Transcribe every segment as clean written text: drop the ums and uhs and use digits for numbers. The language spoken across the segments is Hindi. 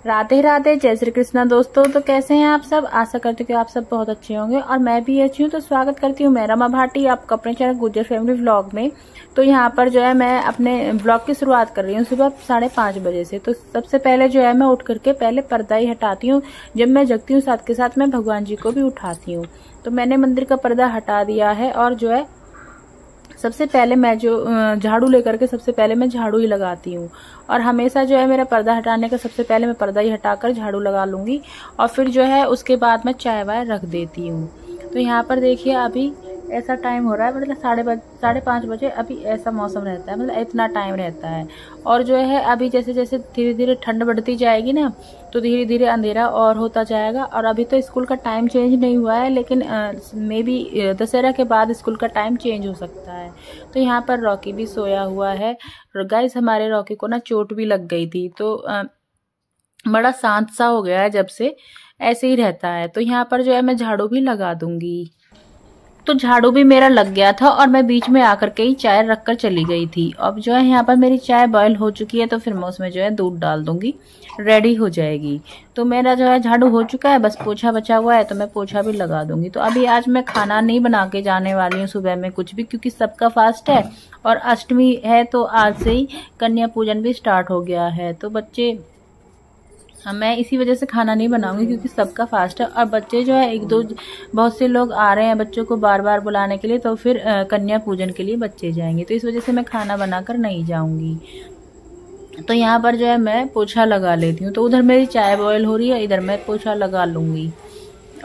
राधे राधे, जय श्री कृष्णा दोस्तों। तो कैसे हैं आप सब? आशा करती हूँ कि आप सब बहुत अच्छे होंगे और मैं भी अच्छी हूँ। तो स्वागत करती हूँ मैं रमा भाटी आपका अपने चैनल गुज्जर फैमिली व्लॉग में। तो यहाँ पर जो है मैं अपने व्लॉग की शुरुआत कर रही हूँ सुबह 5:30 बजे से। तो सबसे पहले जो है मैं उठ करके पहले पर्दा ही हटाती हूँ। जब मैं जगती हूँ साथ के साथ मैं भगवान जी को भी उठाती हूँ। तो मैंने मंदिर का पर्दा हटा दिया है और जो है सबसे पहले मैं जो झाड़ू लेकर के सबसे पहले मैं झाड़ू ही लगाती हूँ। और हमेशा जो है मेरा पर्दा हटाने का सबसे पहले मैं पर्दा ही हटाकर झाड़ू लगा लूंगी और फिर जो है उसके बाद मैं चाय वाय रख देती हूँ। तो यहाँ पर देखिए अभी ऐसा टाइम हो रहा है, मतलब 5:30 बजे अभी ऐसा मौसम रहता है, मतलब इतना टाइम रहता है। और जो है अभी जैसे जैसे धीरे धीरे ठंड बढ़ती जाएगी ना, तो धीरे धीरे अंधेरा और होता जाएगा। और अभी तो स्कूल का टाइम चेंज नहीं हुआ है, लेकिन मे बी दशहरा के बाद स्कूल का टाइम चेंज हो सकता है। तो यहाँ पर रॉकी भी सोया हुआ है। गाइस हमारे रॉकी को ना चोट भी लग गई थी, तो बड़ा शांत सा हो गया है, जब से ऐसे ही रहता है। तो यहाँ पर जो है मैं झाड़ू भी लगा दूंगी। तो झाड़ू भी मेरा लग गया था और मैं बीच में आकर के ही चाय रखकर चली गई थी। अब जो है यहाँ पर मेरी चाय बॉयल हो चुकी है, तो फिर मैं उसमें जो है दूध डाल दूंगी, रेडी हो जाएगी। तो मेरा जो है झाड़ू हो चुका है, बस पोछा बचा हुआ है, तो मैं पोछा भी लगा दूंगी। तो अभी आज मैं खाना नहीं बना के जाने वाली हूँ सुबह में कुछ भी, क्योंकि सबका फास्ट है और अष्टमी है। तो आज से ही कन्या पूजन भी स्टार्ट हो गया है। तो बच्चे मैं इसी वजह से खाना नहीं बनाऊंगी, क्योंकि सबका फास्ट है। और बच्चे जो है एक दो बहुत से लोग आ रहे हैं बच्चों को बार बार बुलाने के लिए, तो फिर कन्या पूजन के लिए बच्चे जाएंगे। तो इस वजह से मैं खाना बनाकर नहीं जाऊंगी। तो यहाँ पर जो है मैं पोछा लगा लेती हूँ। तो उधर मेरी चाय बॉयल हो रही है, इधर मैं पोछा लगा लूंगी।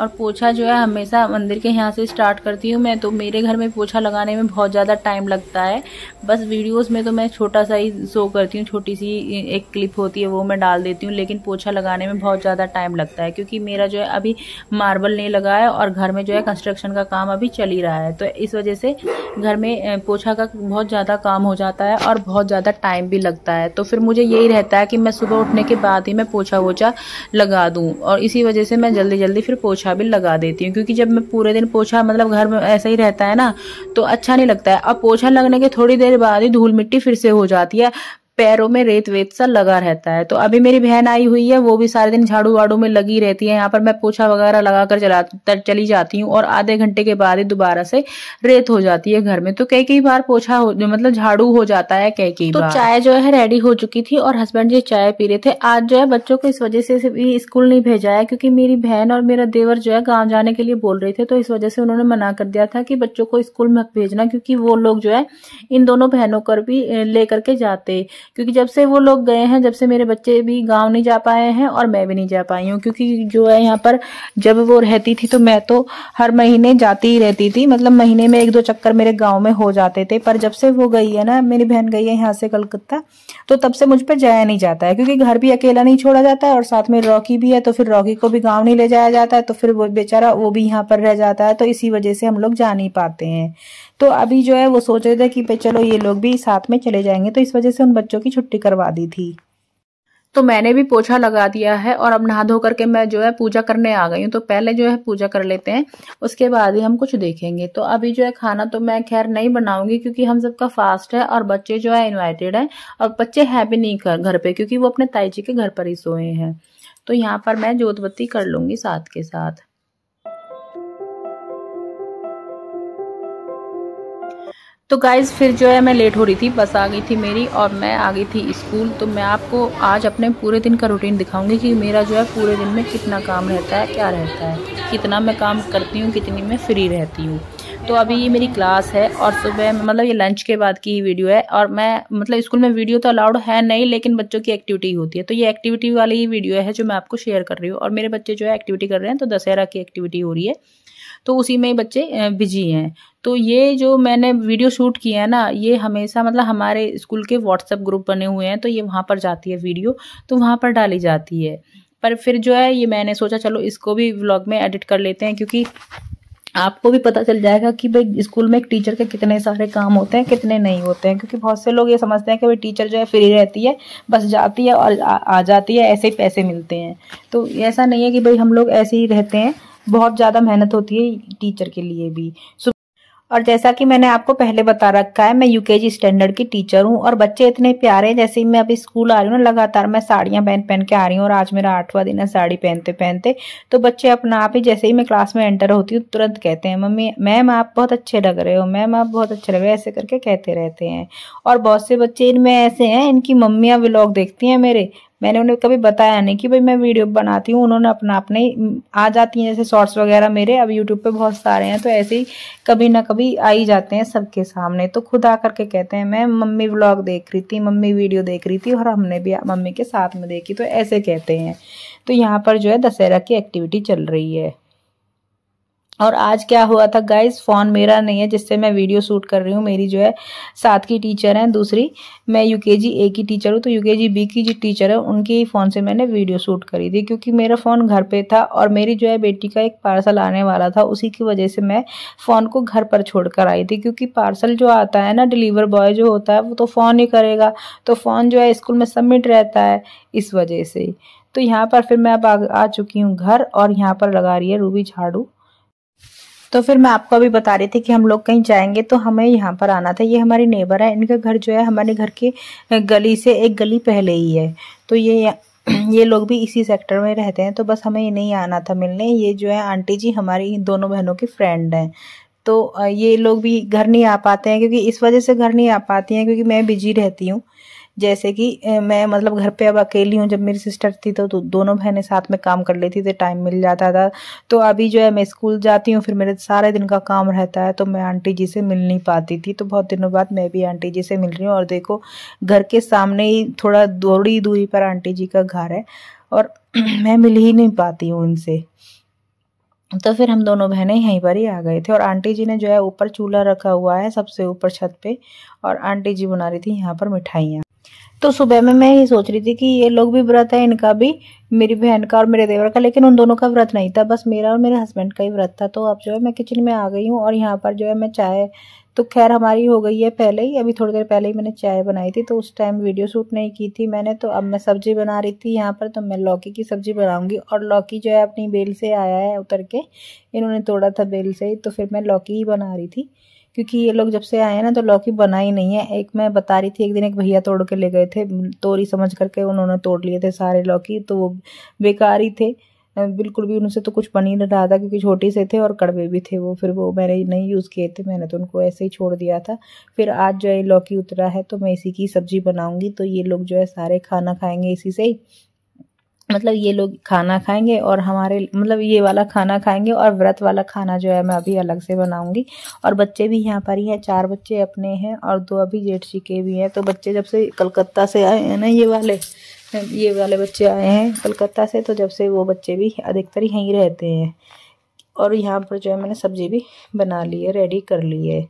और पोछा जो है हमेशा मंदिर के यहाँ से स्टार्ट करती हूँ मैं। तो मेरे घर में पोछा लगाने में बहुत ज़्यादा टाइम लगता है। बस वीडियोस में तो मैं छोटा सा ही शो करती हूँ, छोटी सी एक क्लिप होती है वो मैं डाल देती हूँ, लेकिन पोछा लगाने में बहुत ज़्यादा टाइम लगता है, क्योंकि मेरा जो है अभी मार्बल नहीं लगा है और घर में जो है कंस्ट्रक्शन का काम अभी चल ही रहा है। तो इस वजह से घर में पोछा का बहुत ज़्यादा काम हो जाता है और बहुत ज़्यादा टाइम भी लगता है। तो फिर मुझे यही रहता है कि मैं सुबह उठने के बाद ही मैं पोछा वोछा लगा दूँ, और इसी वजह से मैं जल्दी जल्दी फिर पोछा भी लगा देती हूँ। क्योंकि जब मैं पूरे दिन पोछा मतलब घर में ऐसा ही रहता है ना, तो अच्छा नहीं लगता है। अब पोछा लगने के थोड़ी देर बाद ही धूल मिट्टी फिर से हो जाती है, पैरों में रेत वेत सा लगा रहता है। तो अभी मेरी बहन आई हुई है, वो भी सारे दिन झाड़ू वाड़ू में लगी रहती है। यहाँ पर मैं पोछा वगैरह लगाकर चली जाती हूँ और आधे घंटे के बाद ही दोबारा से रेत हो जाती है घर में। तो कई बार पोछा मतलब झाड़ू हो जाता है कई बार। तो चाय जो है रेडी हो चुकी थी और हस्बैंड जी चाय पी रहे थे। आज जो है बच्चों को इस वजह से भी स्कूल नहीं भेजा है, क्योंकि मेरी बहन और मेरा देवर जो है गाँव जाने के लिए बोल रहे थे। तो इस वजह से उन्होंने मना कर दिया था कि बच्चों को स्कूल मत भेजना, क्योंकि वो लोग जो है इन दोनों बहनों को भी लेकर के जाते। क्योंकि जब से वो लोग गए हैं, जब से मेरे बच्चे भी गांव नहीं जा पाए हैं और मैं भी नहीं जा पाई हूँ। क्योंकि जो है यहाँ पर जब वो रहती थी तो मैं तो हर महीने जाती ही रहती थी, मतलब महीने में 1-2 चक्कर मेरे गांव में हो जाते थे। पर जब से वो गई है ना, मेरी बहन गई है यहाँ से कलकत्ता, तो तब से मुझ पर जाया नहीं जाता है। क्योंकि घर भी अकेला नहीं छोड़ा जाता है और साथ में रॉकी भी है, तो फिर रॉकी को भी गाँव नहीं ले जाया जाता है, तो फिर वो बेचारा वो भी यहाँ पर रह जाता है। तो इसी वजह से हम लोग जा नहीं पाते हैं। तो अभी जो है वो सोच रहे थे कि भाई चलो ये लोग भी साथ में चले जाएंगे, तो इस वजह से उन बच्चों की छुट्टी करवा दी थी। तो मैंने भी पोछा लगा दिया है और अब नहा धो करके मैं जो है पूजा करने आ गई हूँ। तो पहले जो है पूजा कर लेते हैं, उसके बाद ही हम कुछ देखेंगे। तो अभी जो है खाना तो मैं खैर नहीं बनाऊंगी, क्योंकि हम सबका फास्ट है और बच्चे जो है इनवाइटेड है, और बच्चे है भी नहीं घर पे, क्योंकि वो अपने ताई जी के घर पर ही सोए हैं। तो यहाँ पर मैं जोत बत्ती कर लूंगी साथ के साथ। तो गाइज फिर जो है मैं लेट हो रही थी, बस आ गई थी मेरी और मैं आ गई थी स्कूल। तो मैं आपको आज अपने पूरे दिन का रूटीन दिखाऊंगी कि मेरा जो है पूरे दिन में कितना काम रहता है, क्या रहता है, कितना मैं काम करती हूँ, कितनी मैं फ्री रहती हूँ। तो अभी ये मेरी क्लास है और सुबह मतलब ये लंच के बाद की ही वीडियो है। और मैं मतलब स्कूल में वीडियो तो अलाउड है नहीं, लेकिन बच्चों की एक्टिविटी होती है, तो ये एक्टिविटी वाली ही वीडियो है जो मैं आपको शेयर कर रही हूँ। और मेरे बच्चे जो है एक्टिविटी कर रहे हैं, तो दशहरा की एक्टिविटी हो रही है, तो उसी में बच्चे बिजी हैं। तो ये जो मैंने वीडियो शूट किया है ना, ये हमेशा मतलब हमारे स्कूल के व्हाट्सएप ग्रुप बने हुए हैं, तो ये वहाँ पर जाती है वीडियो, तो वहाँ पर डाली जाती है। पर फिर जो है ये मैंने सोचा चलो इसको भी व्लॉग में एडिट कर लेते हैं, क्योंकि आपको भी पता चल जाएगा कि भाई स्कूल में एक टीचर के कितने सारे काम होते हैं, कितने नहीं होते हैं। क्योंकि बहुत से लोग ये समझते हैं कि भाई टीचर जो है फ्री रहती है, बस जाती है और आ जाती है, ऐसे ही पैसे मिलते हैं। तो ऐसा नहीं है कि भाई हम लोग ऐसे ही रहते हैं, बहुत ज़्यादा मेहनत होती है टीचर के लिए भी। और जैसा कि मैंने आपको पहले बता रखा है, मैं यूकेजी स्टैंडर्ड की टीचर हूँ और बच्चे इतने प्यारे हैं। जैसे ही मैं अभी स्कूल आ रही हूँ ना, लगातार मैं साड़ियाँ पहन के आ रही हूँ और आज मेरा 8वां दिन है साड़ी पहनते पहनते। तो बच्चे अपना आप ही जैसे ही मैं क्लास में एंटर होती हूँ तुरंत कहते हैं, मम्मी मैम आप बहुत अच्छे लग रहे हो, मैम आप बहुत अच्छे लग रहे हो, ऐसे करके कहते रहते हैं। और बहुत से बच्चे इनमें ऐसे हैं, इनकी मम्मियाँ व्लॉग देखती हैं मेरे। मैंने उन्हें कभी बताया नहीं कि भाई मैं वीडियो बनाती हूँ, उन्होंने अपना अपने ही आ जाती हैं, जैसे शॉर्ट्स वगैरह मेरे अब यूट्यूब पे बहुत सारे हैं, तो ऐसे ही कभी ना कभी आ ही जाते हैं सबके सामने। तो खुद आकर के कहते हैं, मैं मम्मी व्लॉग देख रही थी, मम्मी वीडियो देख रही थी और हमने भी मम्मी के साथ में देखी, तो ऐसे कहते हैं। तो यहाँ पर जो है दशहरा की एक्टिविटी चल रही है। और आज क्या हुआ था गाइस, फ़ोन मेरा नहीं है जिससे मैं वीडियो शूट कर रही हूँ, मेरी जो है साथ की टीचर हैं दूसरी। मैं यूकेजी ए की टीचर हूँ, तो यूकेजी बी की जो टीचर है उनके ही फ़ोन से मैंने वीडियो शूट करी थी, क्योंकि मेरा फ़ोन घर पे था और मेरी जो है बेटी का एक पार्सल आने वाला था, उसी की वजह से मैं फ़ोन को घर पर छोड़ कर आई थी। क्योंकि पार्सल जो आता है ना, डिलीवर बॉय जो होता है वो तो फ़ोन ही करेगा, तो फ़ोन जो है स्कूल में सबमिट रहता है, इस वजह से। तो यहाँ पर फिर मैं अब आ चुकी हूँ घर और यहाँ पर लगा रही है रूबी झाड़ू। तो फिर मैं आपको अभी बता रही थी कि हम लोग कहीं जाएंगे तो हमें यहाँ पर आना था। ये हमारी नेबर है, इनका घर जो है हमारे घर के गली से एक गली पहले ही है। तो ये लोग भी इसी सेक्टर में रहते हैं, तो बस हमें नहीं आना था मिलने। ये जो है आंटी जी हमारी दोनों बहनों की फ्रेंड हैं, तो ये लोग भी घर नहीं आ पाते हैं, क्योंकि इस वजह से घर नहीं आ पाती हैं क्योंकि मैं बिजी रहती हूँ। जैसे कि मैं मतलब घर पे अब अकेली हूँ, जब मेरी सिस्टर थी तो दोनों बहनें साथ में काम कर लेती थी, टाइम मिल जाता था। तो अभी जो है मैं स्कूल जाती हूँ, फिर मेरे सारे दिन का काम रहता है, तो मैं आंटी जी से मिल नहीं पाती थी। तो बहुत दिनों बाद मैं भी आंटी जी से मिल रही हूँ। और देखो घर के सामने ही थोड़ी दूरी पर आंटी जी का घर है और मैं मिल ही नहीं पाती हूँ उनसे। तो फिर हम दोनों बहनें यहीं पर ही आ गए थे और आंटी जी ने जो है ऊपर चूल्हा रखा हुआ है सबसे ऊपर छत पे, और आंटी जी बना रही थी यहाँ पर मिठाइयाँ। तो सुबह में मैं ये सोच रही थी कि ये लोग भी व्रत है, इनका भी, मेरी बहन का और मेरे देवर का, लेकिन उन दोनों का व्रत नहीं था, बस मेरा और मेरे हस्बैंड का ही व्रत था। तो अब जो है मैं किचन में आ गई हूँ और यहाँ पर जो है मैं चाय, तो खैर हमारी हो गई है पहले ही, अभी थोड़ी देर पहले ही मैंने चाय बनाई थी, तो उस टाइम वीडियो शूट नहीं की थी मैंने। तो अब मैं सब्जी बना रही थी यहाँ पर, तो मैं लौकी की सब्जी बनाऊंगी। और लौकी जो है अपनी बेल से आया है उतर के, इन्होंने तोड़ा था बेल से ही, तो फिर मैं लौकी ही बना रही थी। क्योंकि ये लोग जब से आए हैं ना तो लौकी बना ही नहीं है। एक मैं बता रही थी, एक दिन एक भैया तोड़ के ले गए थे, तोरी समझ करके उन्होंने तोड़ लिए थे सारे लौकी, तो वो बेकार ही थे, बिल्कुल भी उनसे तो कुछ बन ही नहीं रहा था, क्योंकि छोटे से थे और कड़वे भी थे वो। फिर वो मैंने नहीं यूज़ किए थे, मैंने तो उनको ऐसे ही छोड़ दिया था। फिर आज जो है लौकी उतरा है तो मैं इसी की सब्जी बनाऊंगी। तो ये लोग जो है सारे खाना खाएंगे इसी से ही, मतलब ये लोग खाना खाएंगे और हमारे मतलब ये वाला खाना खाएंगे, और व्रत वाला खाना जो है मैं अभी अलग से बनाऊंगी। और बच्चे भी यहाँ पर ही हैं, 4 बच्चे अपने हैं और 2 अभी जेठ जी के भी हैं। तो बच्चे जब से कलकत्ता से आए हैं ना, ये वाले बच्चे आए हैं कलकत्ता से, तो जब से वो बच्चे भी अधिकतर यहीं रहते हैं। और यहाँ पर जो है मैंने सब्जी भी बना ली है, रेडी कर ली है।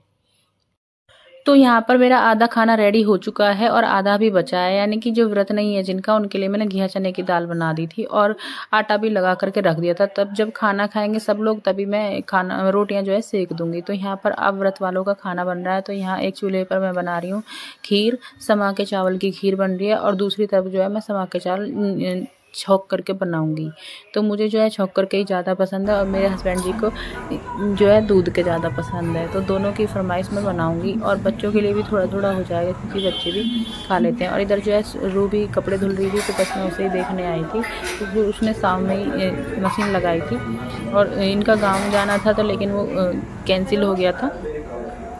तो यहाँ पर मेरा आधा खाना रेडी हो चुका है और आधा भी बचा है, यानी कि जो व्रत नहीं है जिनका, उनके लिए मैंने घिया चने की दाल बना दी थी और आटा भी लगा करके रख दिया था। तब जब खाना खाएंगे सब लोग तभी मैं रोटियां जो है सेक दूंगी। तो यहाँ पर अब व्रत वालों का खाना बन रहा है। तो यहाँ एक चूल्हे पर मैं बना रही हूँ खीर, समा के चावल की खीर बन रही है, और दूसरी तरफ जो है मैं समा के चावल छौंक करके बनाऊंगी। तो मुझे जो है छौंक करके ही ज़्यादा पसंद है और मेरे हस्बैंड जी को जो है दूध के ज़्यादा पसंद है। तो दोनों की फरमाइश में बनाऊंगी और बच्चों के लिए भी थोड़ा थोड़ा हो जाएगा, क्योंकि बच्चे भी खा लेते हैं। और इधर जो है रूबी कपड़े धुल रही थी, तो बस मैं उसे ही देखने आई थी, क्योंकि उसने सामने ही मशीन लगाई थी और इनका गाँव जाना था, तो लेकिन वो कैंसिल हो गया था।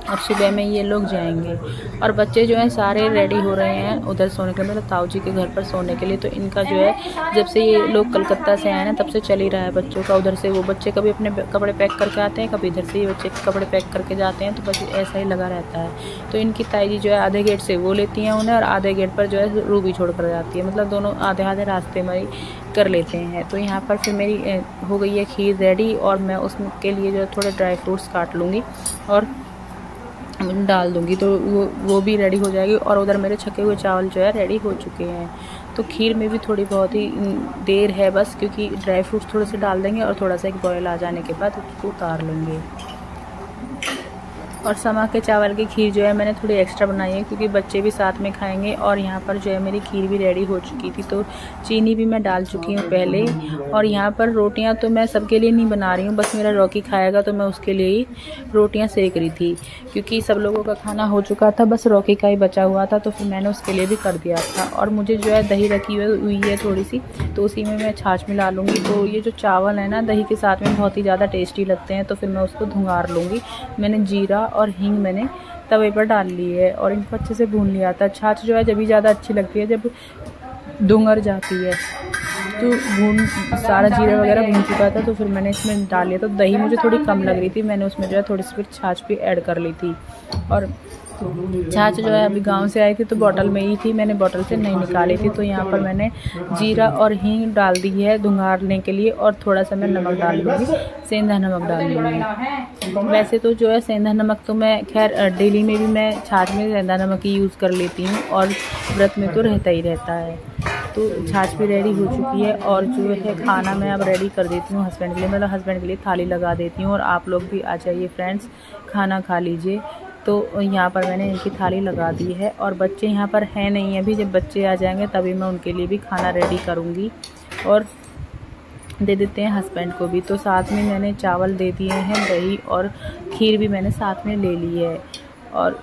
और सुबह में ये लोग जाएंगे और बच्चे जो हैं सारे रेडी हो रहे हैं उधर सोने के लिए, मतलब ताऊ जी के घर पर सोने के लिए। तो इनका जो है जब से ये लोग कलकत्ता से आए ना तब से चल ही रहा है बच्चों का। उधर से वो बच्चे कभी अपने कपड़े पैक करके आते हैं, कभी इधर से ये बच्चे कपड़े पैक करके जाते हैं, तो बस ऐसा ही लगा रहता है। तो इनकी ताई जी जो है आधे गेट से वो लेती हैं उन्हें और आधे गेट पर जो है रूबी छोड़ कर जाती है, मतलब दोनों आधे आधे रास्ते में कर लेते हैं। तो यहाँ पर फिर मेरी हो गई है खीर रेडी और मैं उसके लिए जो है थोड़े ड्राई फ्रूट्स काट लूँगी और डाल दूंगी, तो वो भी रेडी हो जाएगी। और उधर मेरे छके हुए चावल जो है रेडी हो चुके हैं। तो खीर में भी थोड़ी बहुत ही देर है बस, क्योंकि ड्राई फ्रूट्स थोड़े से डाल देंगे और थोड़ा सा एक बॉयल आ जाने के बाद उसको उतार लेंगे। और समा के चावल की खीर जो है मैंने थोड़ी एक्स्ट्रा बनाई है क्योंकि बच्चे भी साथ में खाएंगे। और यहाँ पर जो है मेरी खीर भी रेडी हो चुकी थी, तो चीनी भी मैं डाल चुकी हूँ पहले। और यहाँ पर रोटियाँ तो मैं सबके लिए नहीं बना रही हूँ, बस मेरा रॉकी खाएगा तो मैं उसके लिए ही रोटियाँ सेक रही थी क्योंकि सब लोगों का खाना हो चुका था, बस रॉकी का ही बचा हुआ था, तो फिर मैंने उसके लिए भी कर दिया था। और मुझे जो है दही रखी हुई है थोड़ी सी, तो उसी में मैं छाछ मिला लूँगी। तो ये जो चावल है ना दही के साथ में बहुत ही ज़्यादा टेस्टी लगते हैं, तो फिर मैं उसको धुंगार लूँगी। मैंने जीरा और हींग मैंने तवे पर डाल ली है और इनको अच्छे से भून लिया था। छाछ जो है जब भी ज़्यादा अच्छी लगती है जब धुंगर जाती है। तो भून सारा जीरा वगैरह भून चुका था, तो फिर मैंने इसमें डाल लिया। तो दही मुझे थोड़ी कम लग रही थी, मैंने उसमें जो है थोड़ी सी फिर छाछ भी ऐड कर ली थी। और छाछ जो है अभी गांव से आई थी तो बॉटल में ही थी, मैंने बॉटल से नहीं निकाली थी। तो यहाँ पर मैंने जीरा और हींग डाल दी है धुंगारने के लिए, और थोड़ा सा मैं नमक डाल लूँगी, सेंधा नमक डाल लूँगी। वैसे तो जो है सेंधा नमक तो मैं खैर डेली में भी मैं छाछ में सेंधा नमक ही यूज़ कर लेती हूँ, और व्रत में तो रहता ही रहता है। तो छाछ भी रेडी हो चुकी है, और जो है खाना मैं अब रेडी कर देती हूँ हस्बैंड के लिए, मतलब हस्बैंड के लिए थाली लगा देती हूँ। और आप लोग भी आ जाइए फ्रेंड्स, खाना खा लीजिए। तो यहाँ पर मैंने इनकी थाली लगा दी है, और बच्चे यहाँ पर हैं नहीं अभी, जब बच्चे आ जाएंगे तभी मैं उनके लिए भी खाना रेडी करूँगी और दे देते हैं हस्बैंड को भी। तो साथ में मैंने चावल दे दिए हैं, दही और खीर भी मैंने साथ में ले ली है। और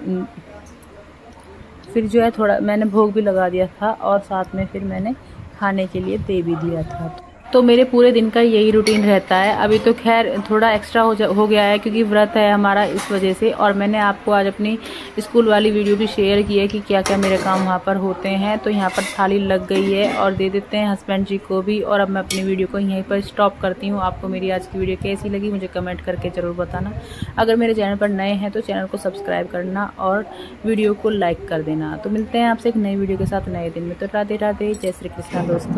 फिर जो है थोड़ा मैंने भोग भी लगा दिया था, और साथ में फिर मैंने खाने के लिए दे भी दिया था। तो मेरे पूरे दिन का यही रूटीन रहता है। अभी तो खैर थोड़ा एक्स्ट्रा हो गया है क्योंकि व्रत है हमारा, इस वजह से। और मैंने आपको आज अपनी स्कूल वाली वीडियो भी शेयर की है कि क्या क्या मेरे काम वहाँ पर होते हैं। तो यहाँ पर थाली लग गई है, और दे देते हैं हस्बैंड जी को भी। और अब मैं अपनी वीडियो को यहीं पर स्टॉप करती हूँ। आपको मेरी आज की वीडियो कैसी लगी मुझे कमेंट करके ज़रूर बताना। अगर मेरे चैनल पर नए हैं तो चैनल को सब्सक्राइब करना और वीडियो को लाइक कर देना। तो मिलते हैं आपसे एक नई वीडियो के साथ नए दिन में। तो राधे राधे, जय श्री कृष्णा दोस्तों।